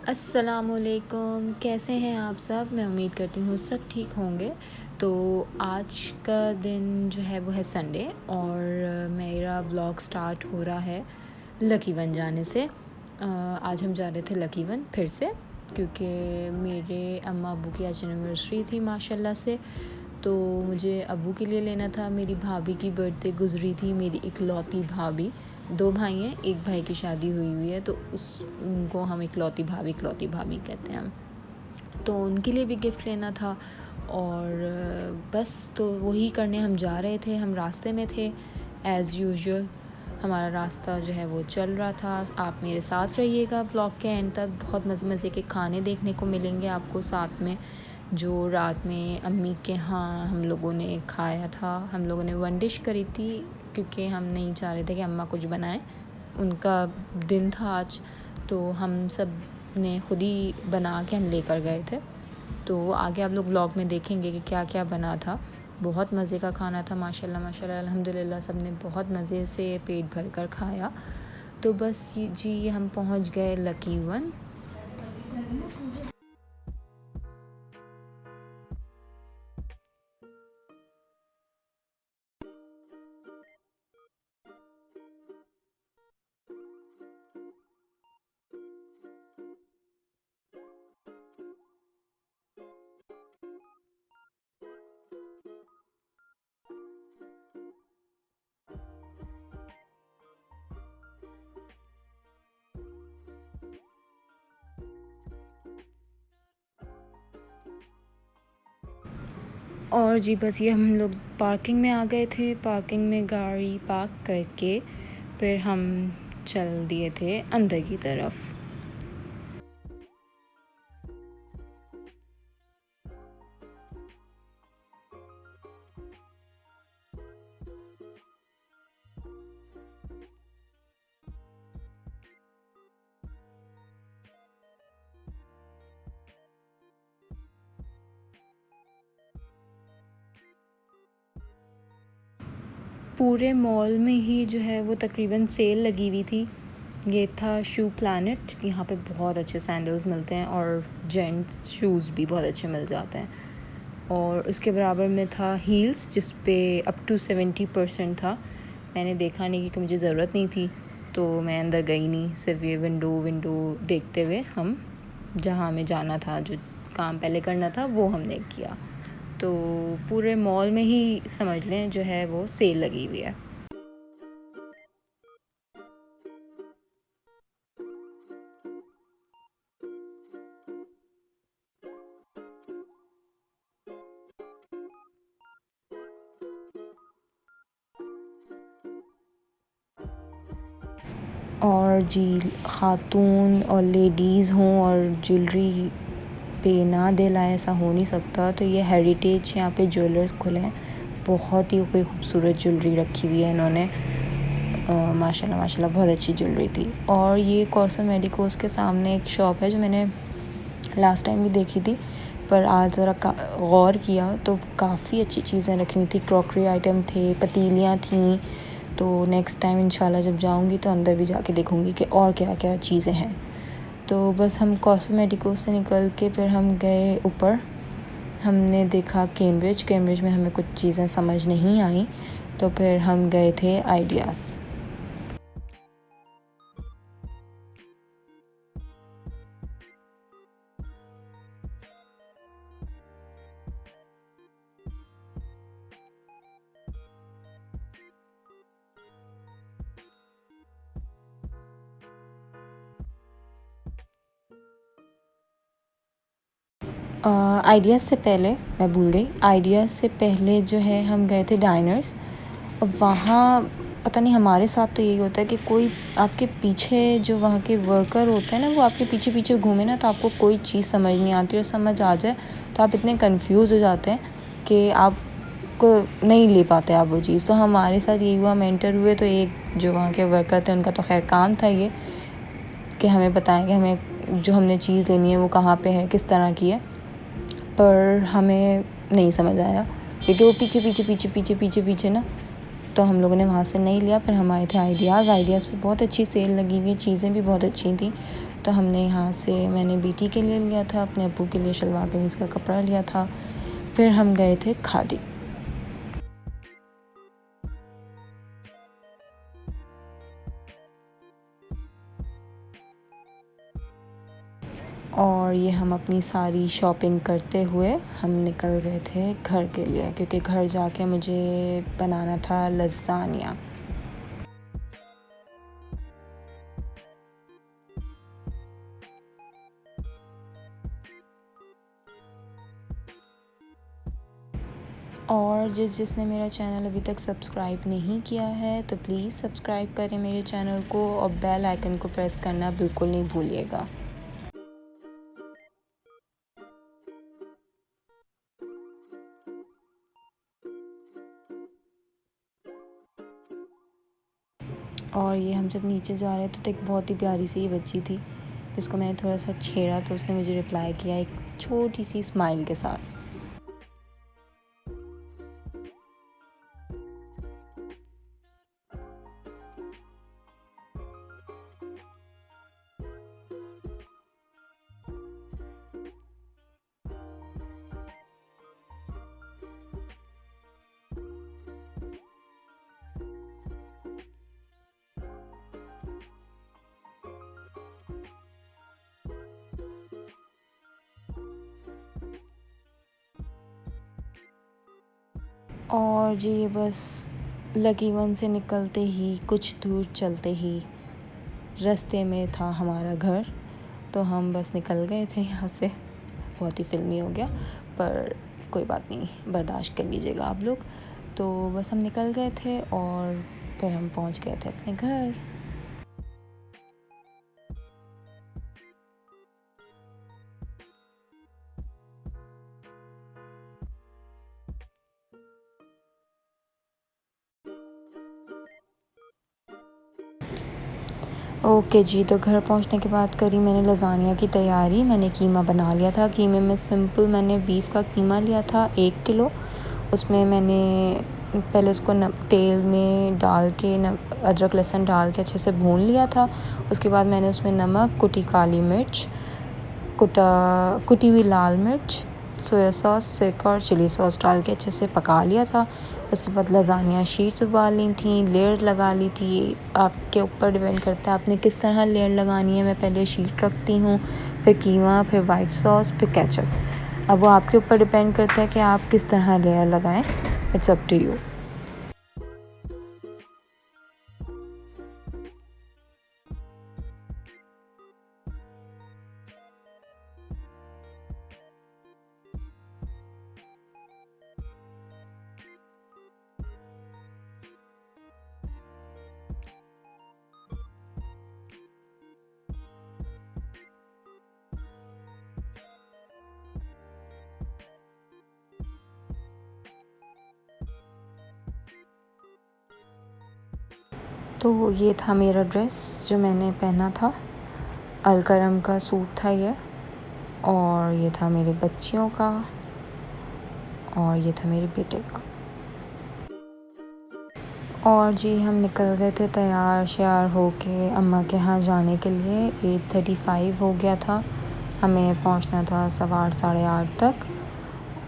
अस्सलामुअलैकुम, कैसे हैं आप सब? मैं उम्मीद करती हूँ सब ठीक होंगे। तो आज का दिन जो है वो है संडे और मेरा व्लॉग स्टार्ट हो रहा है लकी वन जाने से। आज हम जा रहे थे लकी वन फिर से, क्योंकि मेरे अम्मा अब्बू की आज एनिवर्सरी थी माशाल्लाह से। तो मुझे अब्बू के लिए लेना था, मेरी भाभी की बर्थडे गुज़री थी, मेरी इकलौती भाभी। 2 भाई हैं, 1 भाई की शादी हुई हुई है, तो उनको हम इकलौती भाभी कहते हैं हम। तो उनके लिए भी गिफ्ट लेना था और बस तो वही करने हम जा रहे थे। हम रास्ते में थे एज़ यूजुअल, हमारा रास्ता जो है वो चल रहा था। आप मेरे साथ रहिएगा व्लॉग के एंड तक, बहुत मज़े मज़े के खाने देखने को मिलेंगे आपको साथ में, जो रात में अम्मी के यहाँ हम लोगों ने खाया था। हम लोगों ने वन डिश करी थी, क्योंकि हम नहीं चाह रहे थे कि अम्मा कुछ बनाएं, उनका दिन था आज। तो हम सब ने खुद ही बना के हम लेकर गए थे। तो आगे आप लोग व्लॉग में देखेंगे कि क्या क्या बना था। बहुत मज़े का खाना था माशाल्लाह माशाल्लाह, अल्हम्दुलिल्लाह सब ने बहुत मज़े से पेट भर कर खाया। तो बस ये जी हम पहुंच गए लकी वन। और जी बस ये हम लोग पार्किंग में आ गए थे। पार्किंग में गाड़ी पार्क करके फिर हम चल दिए थे अंदर की तरफ। पूरे मॉल में ही जो है वो तकरीबन सेल लगी हुई थी। ये था शू प्लैनेट, यहाँ पे बहुत अच्छे सैंडल्स मिलते हैं और जेंट्स शूज़ भी बहुत अच्छे मिल जाते हैं। और उसके बराबर में था हील्स, जिस पे अप टू 70% था। मैंने देखा नहीं, क्योंकि मुझे ज़रूरत नहीं थी, तो मैं अंदर गई नहीं। सिर्फ ये विंडो देखते हुए हम जहाँ हमें जाना था, जो काम पहले करना था वो हमने किया। तो पूरे मॉल में ही समझ लें जो है वो सेल लगी हुई है। और जी ख़ातून और लेडीज़ हों और ज्वेलरी पे ना दिल आए, ऐसा हो नहीं सकता। तो ये हेरिटेज यहाँ पे ज्वेलर्स खुले हैं, बहुत ही कोई खूबसूरत ज्वेलरी रखी हुई है इन्होंने। माशाल्लाह माशाल्लाह बहुत अच्छी ज्वेलरी थी। और ये कॉस्मेटिकोस के सामने एक शॉप है जो मैंने लास्ट टाइम भी देखी थी, पर आज ज़रा गौर किया तो काफ़ी अच्छी चीज़ें रखी हुई थी। क्रॉकरी आइटम थे, पतीलियाँ थीं। तो नेक्स्ट टाइम इंशाल्लाह जब जाऊँगी तो अंदर भी जाके देखूँगी कि और क्या क्या चीज़ें हैं। तो बस हम कॉस्मेटिकोस से निकल के फिर हम गए ऊपर। हमने देखा कैम्ब्रिज में हमें कुछ चीज़ें समझ नहीं आई, तो फिर हम गए थे आइडियाज़। आइडियाज़ से पहले मैं भूल गई, आइडियाज़ से पहले जो है हम गए थे डाइनर्स। और वहाँ पता नहीं हमारे साथ तो यही होता है कि कोई आपके पीछे, जो वहाँ के वर्कर होते हैं ना, वो आपके पीछे पीछे घूमे ना, तो आपको कोई चीज़ समझ नहीं आती, और समझ आ जाए तो आप इतने कंफ्यूज हो जाते हैं कि आपको नहीं ले पाते आप वो चीज़। तो हमारे साथ यही हुआ। हम एंटर हुए तो एक जो वहाँ के वर्कर थे, उनका तो खैर काम था ये कि हमें बताएं कि हमें जो हमने चीज़ लेनी है वो कहाँ पे है, किस तरह की है। पर हमें नहीं समझ आया, क्योंकि वो पीछे ना, तो हम लोगों ने वहाँ से नहीं लिया। फिर हम आए थे आइडियाज़ पे बहुत अच्छी सेल लगी हुई, चीज़ें भी बहुत अच्छी थी। तो हमने यहाँ से मैंने बेटी के लिए लिया था, अपने अब्बू के लिए शलवार कमीज़ का कपड़ा लिया था। फिर हम गए थे खाड़ी। और ये हम अपनी सारी शॉपिंग करते हुए हम निकल गए थे घर के लिए, क्योंकि घर जाके मुझे बनाना था लज़ानिया। और जिसने मेरा चैनल अभी तक सब्सक्राइब नहीं किया है तो प्लीज़ सब्सक्राइब करें मेरे चैनल को और बेल आइकन को प्रेस करना बिल्कुल नहीं भूलिएगा। और ये हम जब नीचे जा रहे थे तो एक बहुत ही प्यारी सी बच्ची थी, जिसको मैंने थोड़ा सा छेड़ा तो उसने मुझे रिप्लाई किया एक छोटी सी स्माइल के साथ। और जी बस लकी वन से निकलते ही कुछ दूर चलते ही रास्ते में था हमारा घर, तो हम बस निकल गए थे यहाँ से। बहुत ही फ़िल्मी हो गया, पर कोई बात नहीं, बर्दाश्त कर लीजिएगा आप लोग। तो बस हम निकल गए थे और फिर हम पहुँच गए थे अपने घर। ओके जी, तो घर पहुंचने के बाद करी मैंने लज़ानिया की तैयारी। मैंने कीमा बना लिया था। कीमे में सिंपल मैंने बीफ का कीमा लिया था 1 किलो। उसमें मैंने पहले उसको तेल में डाल के अदरक लहसुन डाल के अच्छे से भून लिया था। उसके बाद मैंने उसमें नमक, कुटी काली मिर्च, कुटी हुई लाल मिर्च, सोया सॉस, सिरका और चिली सॉस डाल के अच्छे से पका लिया था। उसके बाद लज़ानिया शीट्स उबाल ली थी, लेयर लगा ली थी। आपके ऊपर डिपेंड करता है आपने किस तरह लेयर लगानी है। मैं पहले शीट रखती हूँ, फिर कीमा, फिर वाइट सॉस, फिर केचप। अब वो आपके ऊपर डिपेंड करता है कि आप किस तरह लेयर लगाएं। It's up to you. तो ये था मेरा ड्रेस जो मैंने पहना था। अलकरम का सूट था ये, और ये था मेरे बच्चियों का, और ये था मेरे बेटे का। और जी हम निकल गए थे तैयार श्यार होके अम्मा के यहाँ जाने के लिए। 8:35 हो गया था, हमें पहुँचना था 8:15 8:30 तक।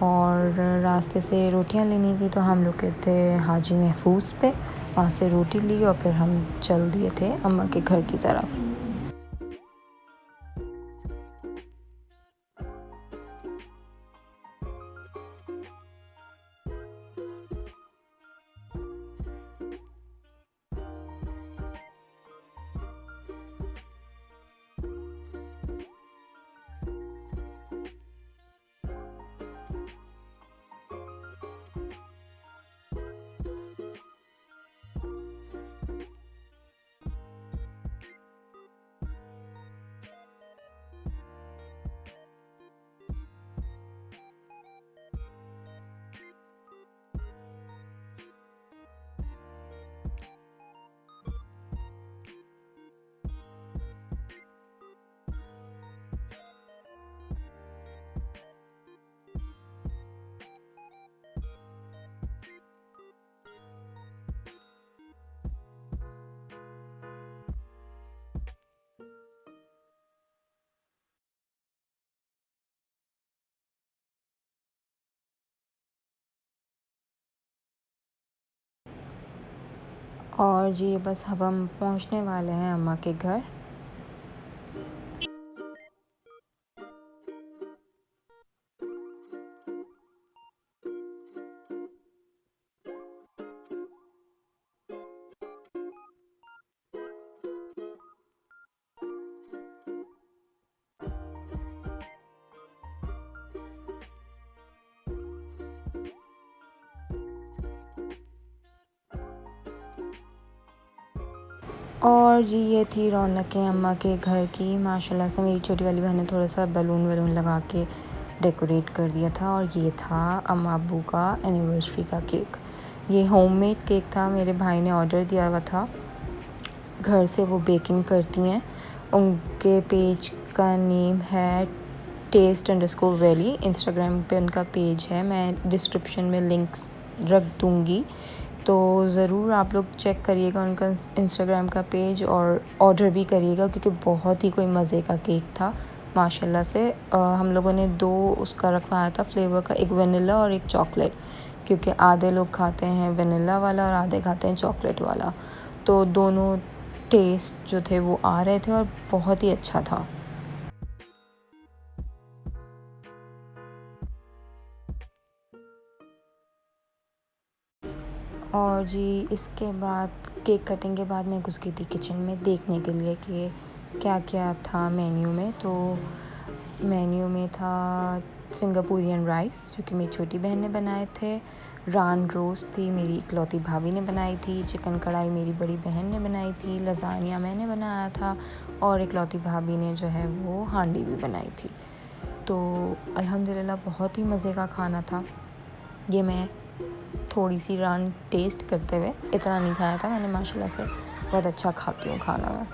और रास्ते से रोटियां लेनी थी, तो हम रुके थे हाजी महफूज पे। वहाँ से रोटी ली और फिर हम चल दिए थे अम्मा के घर की तरफ। और जी बस अब हम पहुंचने वाले हैं अम्मा के घर। और जी ये थी रौनकें अम्मा के घर की। माशाल्लाह से मेरी छोटी वाली बहन ने थोड़ा सा बलून वलून लगा के डेकोरेट कर दिया था। और ये था अम्मा अब्बू का एनिवर्सरी का केक। ये होममेड केक था, मेरे भाई ने ऑर्डर दिया हुआ था। घर से वो बेकिंग करती हैं। उनके पेज का नेम है taste_valley। इंस्टाग्राम पे उनका पेज है, मैं डिस्क्रिप्शन में लिंक रख दूँगी, तो ज़रूर आप लोग चेक करिएगा उनका इंस्टाग्राम का पेज और ऑर्डर भी करिएगा, क्योंकि बहुत ही कोई मज़े का केक था माशाल्लाह से। हम लोगों ने 2 उसका रखवाया था फ्लेवर का, एक वनीला और एक चॉकलेट, क्योंकि आधे लोग खाते हैं वनीला वाला और आधे खाते हैं चॉकलेट वाला। तो दोनों टेस्ट जो थे वो आ रहे थे और बहुत ही अच्छा था। और जी इसके बाद केक कटिंग के बाद मैं घुस गई थी किचन में देखने के लिए कि क्या क्या था मेन्यू में। तो मेन्यू में था सिंगापुरियन राइस, जो कि मेरी छोटी बहन ने बनाए थे। रान रोस्ट थी, मेरी इकलौती भाभी ने बनाई थी। चिकन कढ़ाई मेरी बड़ी बहन ने बनाई थी। लज़ानिया मैंने बनाया था। और इकलौती भाभी ने जो है वो हांडी भी बनाई थी। तो अल्हम्दुलिल्लाह बहुत ही मज़े का खाना था। ये मैं थोड़ी सी रान टेस्ट करते हुए, इतना नहीं खाया था मैंने, माशाल्लाह से बहुत अच्छा खाती हूँ खाना मैं।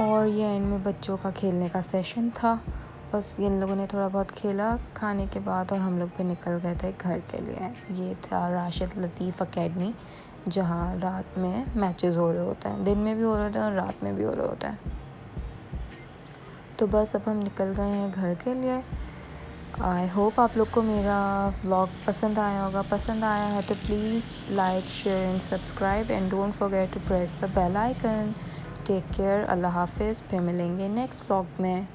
और ये एंड में बच्चों का खेलने का सेशन था। बस इन लोगों ने थोड़ा बहुत खेला खाने के बाद, और हम लोग भी निकल गए थे घर के लिए। ये था राशिद लतीफ़ अकेडमी, जहाँ रात में मैचेस हो रहे होते हैं। दिन में भी हो रहे होते हैं और रात में भी हो रहे होते हैं। तो बस अब हम निकल गए हैं घर के लिए। आई होप आप लोग को मेरा व्लॉग पसंद आया होगा। पसंद आया है तो please like, share and subscribe, and don't forget to press the bell icon. Take care, अल्लाह हाफिज़। फिर मिलेंगे नेक्स्ट व्लॉग में।